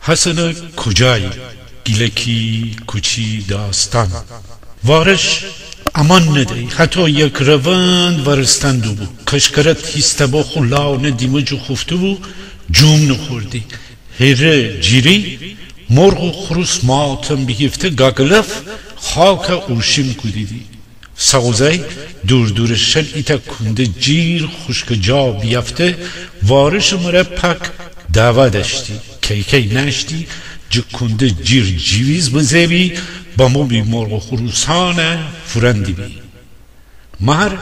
حسن کجایی گیلکی کوچی داستان وارش امان ندهی حتی یک روند ورستندو بو کشکرت هیسته با خلانه دیمجو خفته بو جوم نخوردی هره جیری مرغ و خروس ماتم بگیفته گاگلف خاک اوشیم کدیدی سوزای دور دورشن ایتا کنده جیر خشک جا بیفته وارش مره پک دعوه داشتی کی نشتی کنده جیر جیویز بزیبی با مو بی مرغ و خروسانه فرندی بی مهر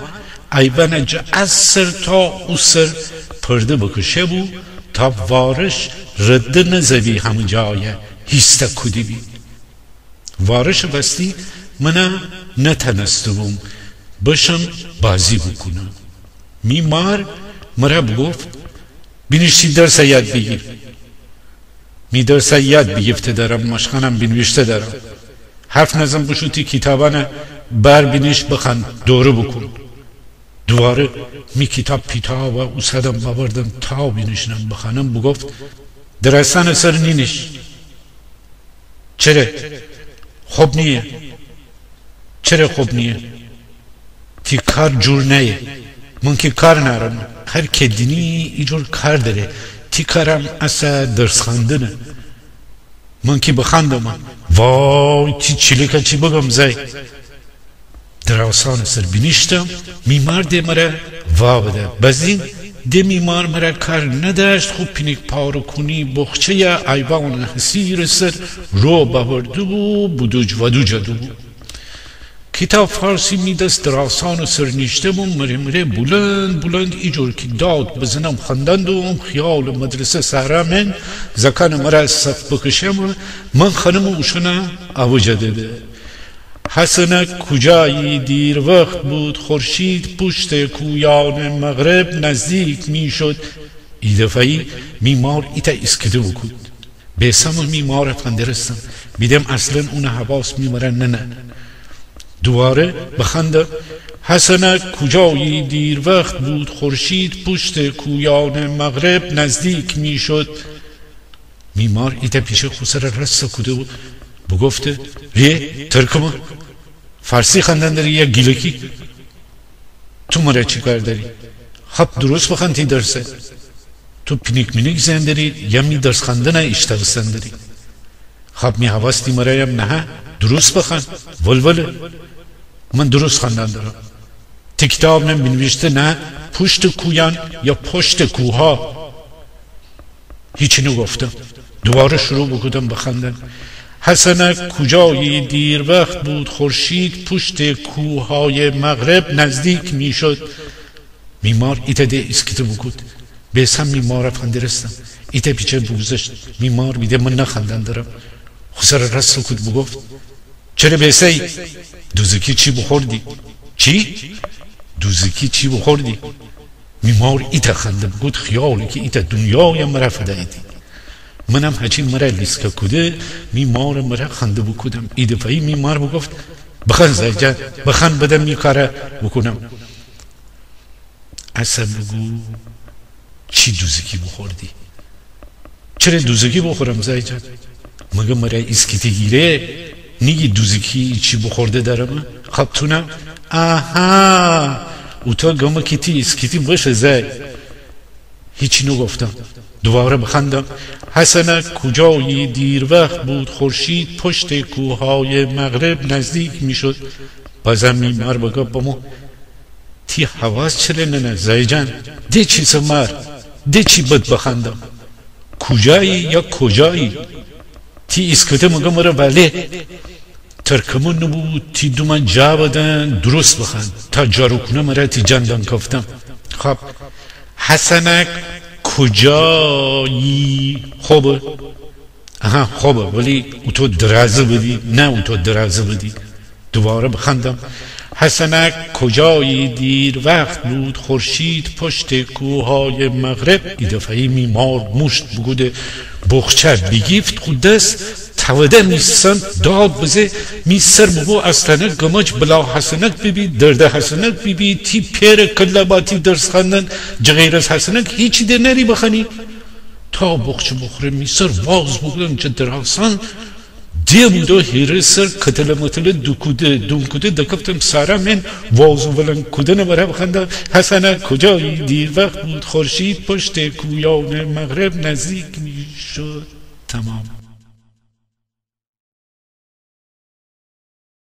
ایوان جا از سر تا او سر پرده بکشه بو تا وارش رد نزوی همون جایه هیسته کدی بی وارش بستی منه نتنسته بوم بشم بازی بکنم میمار مرا بگفت بینشتی درس یاد بگیر می درس یاد بگیفته دارم مشخانم بینوشته دارم حرف نزن بشوتی کتابانه بر بینش بخن دوره بکن دواره می کتاب پیتا و اوسادم بابردم تا بینشنم بخنم بگفت درستان سر نینش چرا خوب نیه چرا خوب نیه تی کار جور نیه من که کار نرم هر که دینی ایجور کار داره تی کارم اصلا درس خاندنه من که بخاندم وای تی چیلکه چی بگم زی در آسان سر بینیشتم میمار ده مرا وا بده بزین ده میمار مرا کار نداشت خوب پینک پارو کنی بخچه یا ایوان حسیر سر رو ببردو بودوج ودو جدو کتاب فارسی میدست در آسان سر نیشته بوم مره بلند ایجور که داد بزنم خندندم خیال مدرسه سهرامن زکان مرا صف بکشم من خانم اوشنه اوجده ده حسن کجایی دیر وقت بود خورشید پشت کویان مغرب نزدیک میشد ای دفعی میمار ایتا اسکده بکود بیسم میمار فندرستم بیدم اصلا اون حواس میمارن نه دواره بخنده حسن کجایی دیر وقت بود خورشید پشت کویان مغرب نزدیک میشد میمار ایتا پیش خسر رسته کده بود بگفته ریه ترکمه فارسی خندن داری یا گیلکی تو مرا چی کار داری خب درست بخند تی درسه تو پینیک مینیک زن داری یا می درس خندن اشتغستن داری خب می حواستی مرا یا نه درست بخند ولوله من درست خندن دارم تی کتاب نم بنوشته نه پشت کویان یا پشت کوها هیچی نگفتم دوباره شروع بکدم بخندن حسن کجایی دیر وقت بود خورشید پشت کوههای مغرب نزدیک میشد میمار ایتا ده اسکته بکود بیسم میمار فندرستم ایتا پیچه بگذشت میمار بیده من نخندن دارم خسر رسل کود بگفت چرا بیسی دوزکی چی بخوردی چی دوزکی چی بخوردی میمار ایتا خنده بکود خیالی که ایتا دنیای مرا فدایدی منم هچین مرا لیسکه کده میمار مرا خنده بکودم ای دفعی میمار بگفت بخن زیجان بخن بدم می کاره بکنم اصلا بگو چی دوزکی بخوردی چرا دوزکی بخورم زیجان مگه مرا اسکیتی گیره نیگی دوزکی چی بخورده دارم خب تونم آها او تا گمه کیتی اسکیتی باشه زی هیچی نگفتم دوباره بخندم حسن کجایی دیر وقت بود خورشید پشت کوههای مغرب نزدیک میشد بازم میمار بگه بامو تی حواس چره نه زیجان ده چی سمار ده چی بد بخندم کجایی یا کجایی تی اسکته مگه مرا ولی ترکمون نبود تی دو من جا بدن درست بخند تا جارو کنه مرا تی جندان کفتم خب حسنک کجایی خوبه آها خوبه ولی او تو درازه بدی نه او تو درازه بدی دوباره بخندم حسنک کجایی دیر وقت بود خورشید پشت کوههای مغرب ای دفعی میمار مشت بگوده بخچه بگیفت خود دست توده میسن داد بزه میسر بگو اصلا گمج بلا حسنک ببی درده حسنک ببی تی پیر کلاباتی درس خواندن جغیر از حسنک هیچی در نری بخنی تا بخش بخوره میسر واز بودن چه دراسان دیم دو هیرسر کتل متل دونکوده دکفتم سارا من وازو ولن کدن برای بخنده حسنه کجایی دیر وقت بود خورشید پشت کویان مغرب نزدیک میشد تمام.